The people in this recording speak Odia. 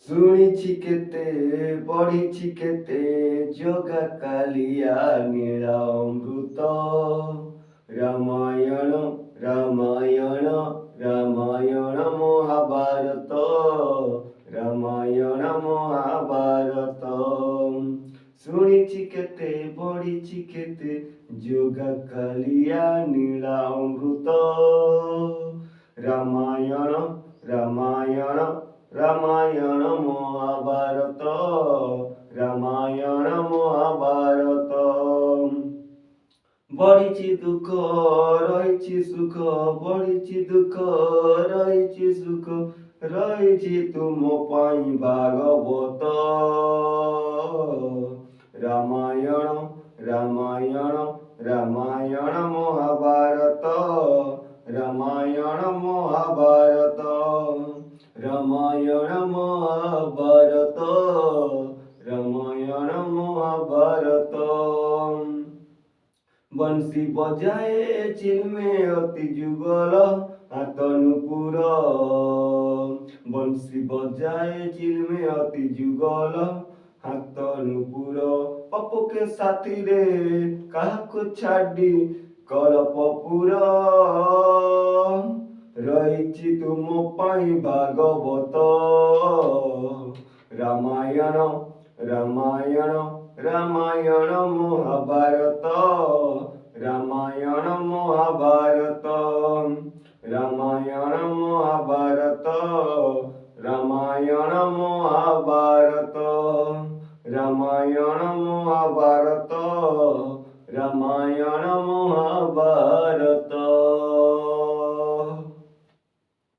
ଶୁଣିଛି କେତେ ପଢ଼ିଛି କେତେ ଯୋଗା କାଳିଆ ନୀଳା ଅମୃତ ରାମାୟଣ ରାମାୟଣ ରାମାୟଣ ମହାଭାରତ ରାମାୟଣ ମହାଭାରତ ଶୁଣିଛି କେତେ ପଢ଼ିଛି କେତେ ଯୋଗା କାଳିଆ ନୀଳା ଅମୃତ ରାମାୟଣ ରାମାୟଣ ରାମାୟଣ ମହାଭାରତ ରାମାୟଣ ମହାଭାରତ ବଢ଼ିଛି ଦୁଃଖ ରହିଛି ସୁଖ ବଢ଼ିଛି ଦୁଃଖ ରହିଛି ସୁଖ ରହିଛି ତୁମ ପାଇଁ ଭାଗବତ ରାମାୟଣ ରାମାୟଣ ରାମାୟଣ ମହାଭାରତ ରାମାୟଣ ମହାଭାରତ ରାମାୟଣ ମହାଭାରତ ରାମାୟଣ ମହାଭାରତ बंसी बजाए चिलमे अति जुगल हाथ नुपुर बंसी बजाए चिलमे अति जुगल हाथ नुपुर पप्पू के साथी रे कहा को छाड़ी कलपपुर रही तुम पाई भागवत रामायण रामायण रामायण महाभारत रामायण महाभारत रामायण महाभारत।